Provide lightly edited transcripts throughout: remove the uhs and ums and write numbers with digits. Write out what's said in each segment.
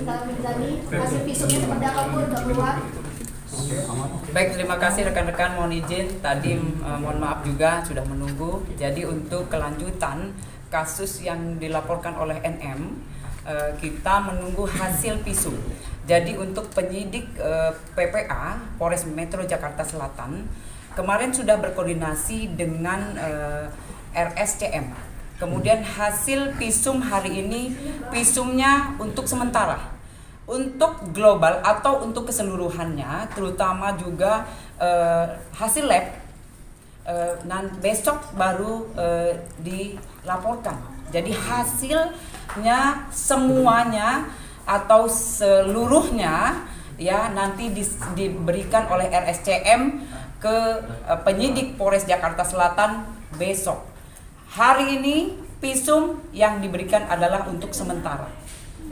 Salam Mirzani, hasil visumnya seperti apa pun udah keluar. Baik, terima kasih rekan-rekan, mohon izin tadi mohon maaf juga sudah menunggu. Jadi untuk kelanjutan kasus yang dilaporkan oleh NM, kita menunggu hasil visum. Jadi untuk penyidik PPA Polres Metro Jakarta Selatan kemarin sudah berkoordinasi dengan RSCM. Kemudian hasil visum hari ini, visumnya untuk sementara. Untuk global atau untuk keseluruhannya, terutama juga hasil lab, besok baru dilaporkan. Jadi hasilnya semuanya atau seluruhnya ya nanti diberikan oleh RSCM ke penyidik Polres Jakarta Selatan besok. Hari ini visum yang diberikan adalah untuk sementara.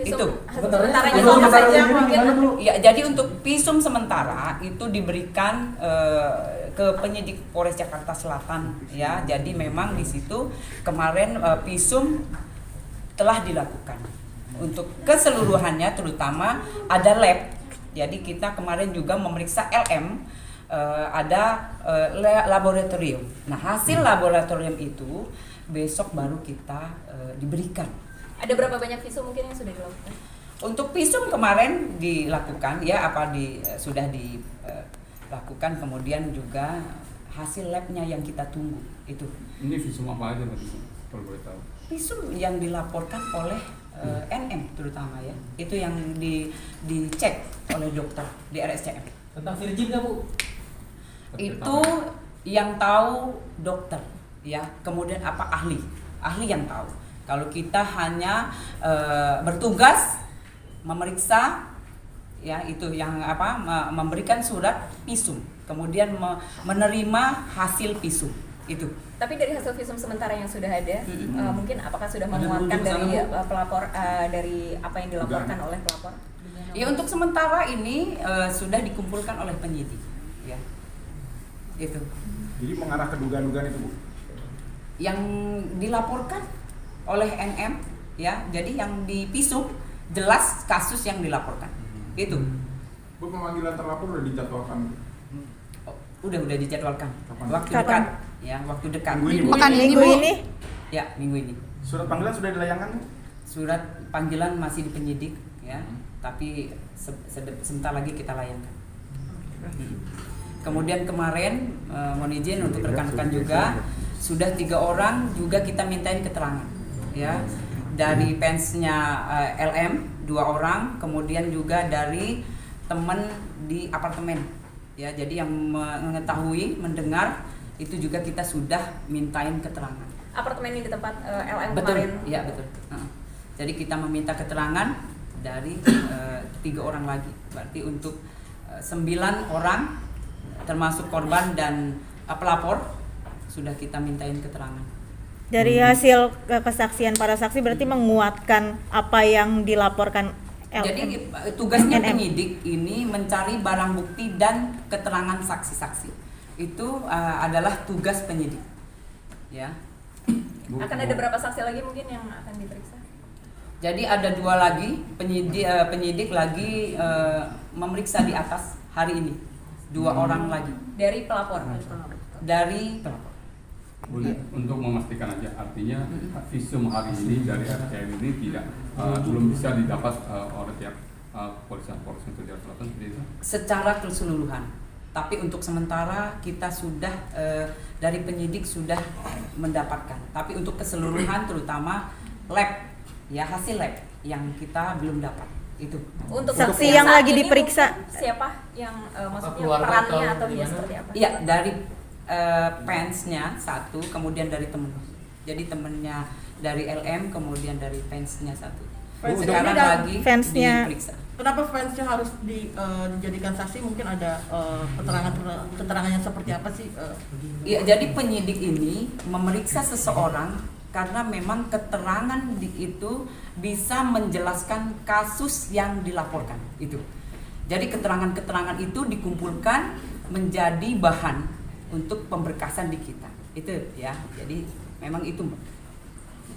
Itu sementaranya apa saja mungkin? Ya, jadi untuk visum sementara itu diberikan ke penyidik Polres Jakarta Selatan ya. Jadi memang di situ kemarin visum telah dilakukan. Untuk keseluruhannya terutama ada lab. Jadi kita kemarin juga memeriksa LM, ada laboratorium. Nah, hasil laboratorium itu besok baru kita diberikan. Ada berapa banyak visum mungkin yang sudah dilakukan? Untuk visum kemarin dilakukan ya sudah dilakukan, kemudian juga hasil labnya yang kita tunggu itu. Ini visum apa aja Mbak, kalau boleh tahu? Visum yang dilaporkan oleh NM terutama ya, itu yang dicek oleh dokter di RSCM. Tentang virgin nggak Bu? Itu yang tahu dokter ya, kemudian apa ahli yang tahu. Kalau kita hanya bertugas memeriksa ya, itu yang memberikan surat visum, kemudian menerima hasil visum itu. Tapi dari hasil visum sementara yang sudah ada, mungkin apakah sudah menguatkan dari pelapor, dari apa yang dilaporkan oleh pelapor? Ya, untuk sementara ini sudah dikumpulkan oleh penyidik ya. Itu. Jadi mengarah ke dugaan-dugaan itu, Bu? Yang dilaporkan oleh NM ya, jadi yang di visum jelas kasus yang dilaporkan itu. Bu, pemanggilan terlapor udah dijadwalkan? Udah dijadwalkan. Kapan? Waktu dekat ya, waktu dekat. Minggu ini. Ya, minggu ini. Surat panggilan sudah dilayangkan, Bu? Surat panggilan masih di penyidik ya, tapi sebentar lagi kita layangkan. Kemudian kemarin mohon izin untuk rekan-rekan juga sudah 3 orang juga kita mintain keterangan ya, dari fansnya LM 2 orang, kemudian juga dari teman di apartemen ya. Jadi yang mengetahui, mendengar itu juga kita sudah mintain keterangan. Apartemen ini di tempat LM Betul, kemarin? iya betul. Jadi kita meminta keterangan dari 3 orang lagi, berarti untuk 9 orang termasuk korban dan pelapor sudah kita mintain keterangan. Dari hasil kesaksian para saksi berarti menguatkan apa yang dilaporkan LM. Jadi tugasnya NM. penyidik ini mencari barang bukti dan keterangan saksi-saksi. Itu adalah tugas penyidik. Ya. Akan ada berapa saksi lagi mungkin yang akan diperiksa? Jadi ada 2 lagi penyidik lagi memeriksa di atas hari ini. 2 orang lagi Dari pelapor? dari pelapor. Boleh, untuk memastikan aja, artinya visum hari ini dari RCM ini belum bisa didapat oleh pihak kepolisian Polres Metro Jakarta Selatan, seperti itu? Secara keseluruhan. Tapi untuk sementara kita sudah dari penyidik sudah mendapatkan. Tapi untuk keseluruhan terutama lab ya, hasil lab yang kita belum dapat itu. Untuk Saksi yang yang saat lagi ini diperiksa. siapa yang maksudnya Keluarga perannya atau atau dia gimana? seperti apa? Iya, dari fansnya 1, kemudian dari temen. Jadi temennya dari LM, kemudian dari fansnya 1. Fansnya Sekarang ini lagi fansnya- diperiksa. Kenapa fansnya harus dijadikan saksi? Mungkin ada keterangannya seperti apa sih? Iya, jadi penyidik ini memeriksa seseorang karena memang keterangan itu bisa menjelaskan kasus yang dilaporkan itu. Jadi keterangan-keterangan itu dikumpulkan menjadi bahan untuk pemberkasan di kita. Itu ya. Jadi memang itu, Mbak.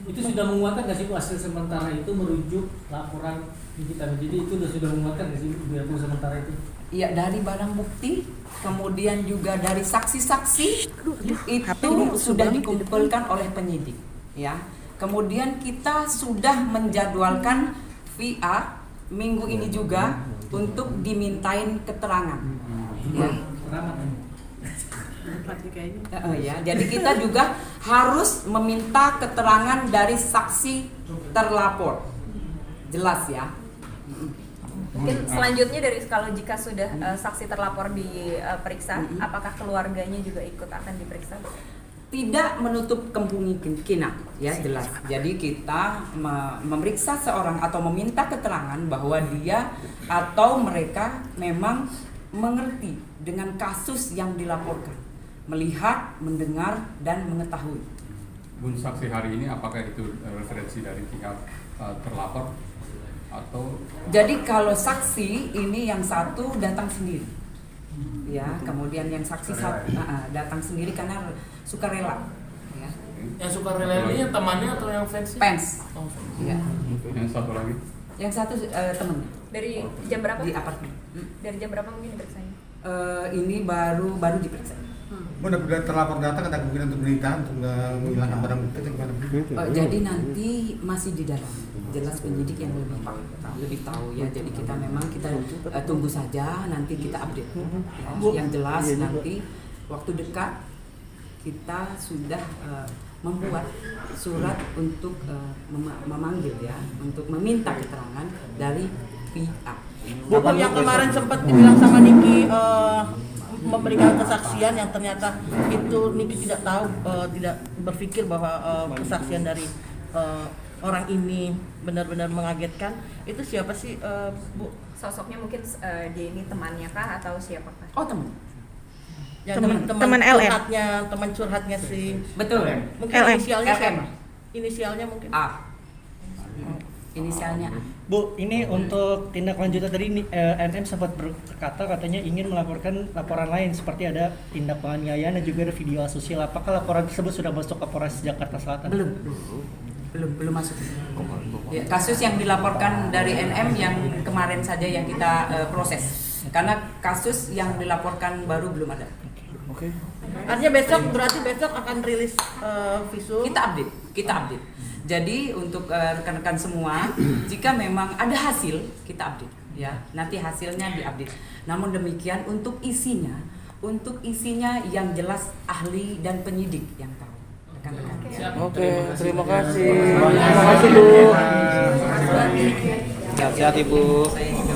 Itu sudah menguatkan nggak sih Bu hasil sementara itu merujuk laporan Nikita Mijidi, itu sudah menguatkan nggak sih Bu sementara itu? Ya, dari barang bukti, kemudian juga dari saksi-saksi itu sudah dikumpulkan oleh penyidik, ya. Kemudian kita sudah menjadwalkan VA minggu ini juga untuk dimintain keterangan. Ya. Ya, jadi kita juga harus meminta keterangan dari saksi terlapor. Jelas ya. Mungkin selanjutnya dari kalau jika sudah saksi terlapor diperiksa, apakah keluarganya juga ikut akan diperiksa? Tidak menutup kemungkinan, ya jelas. Jadi kita memeriksa seorang atau meminta keterangan bahwa dia atau mereka memang mengerti dengan kasus yang dilaporkan, melihat, mendengar, dan mengetahui. Bun, saksi hari ini apakah itu referensi dari pihak terlapor atau? Jadi kalau saksi ini yang satu datang sendiri, ya, kemudian yang saksi datang sendiri karena sukarela, ya. Yang sukarela ini yang temannya atau yang fans? Fans, Oh, ya. Yang satu lagi? Yang satu temennya Dari jam berapa? di apartemen. Dari jam berapa mungkin diperiksanya? Ini baru diperiksa. Mudah-mudahan terlapor datang ada kemungkinan untuk ditahan untuk menghilangkan barang bukti atau gimana? Jadi nanti masih di dalam, jelas penyidik yang lebih tahu ya. Jadi kita memang tunggu saja, nanti kita update. Ya. Yang jelas nanti waktu dekat kita sudah membuat surat untuk memanggil ya, untuk meminta keterangan dari pihak. Bu, yang kemarin sempat dibilang sama Niki memberikan kesaksian yang ternyata itu Niki tidak tahu, tidak berpikir bahwa kesaksian dari orang ini benar-benar mengagetkan. Itu siapa sih, Bu? Sosoknya mungkin dia ini temannya kah atau siapakah? Oh, teman. Yang Teman LM. teman curhatnya si, Betul. mungkin LM. inisialnya LM. siapa? Inisialnya mungkin. A. Inisialnya A. Bu, ini untuk tindak lanjutan tadi NM sempat berkata katanya ingin melaporkan laporan lain seperti ada tindak penganiayaan dan juga ada video asosial. Apakah laporan tersebut sudah masuk ke Polres Jakarta Selatan? Belum masuk. Ya, kasus yang dilaporkan dari NM yang kemarin saja yang kita proses. Karena kasus yang dilaporkan baru belum ada. Oke. Artinya berarti besok akan rilis visum. Kita update. Jadi untuk rekan-rekan semua, jika memang ada hasil, kita update ya. Nanti hasilnya diupdate. Namun demikian untuk isinya yang jelas ahli dan penyidik yang tahu. Rekan-rekan. Oke, terima kasih. Terima kasih, Bu. Sehat-sehat Ibu. Saya juga.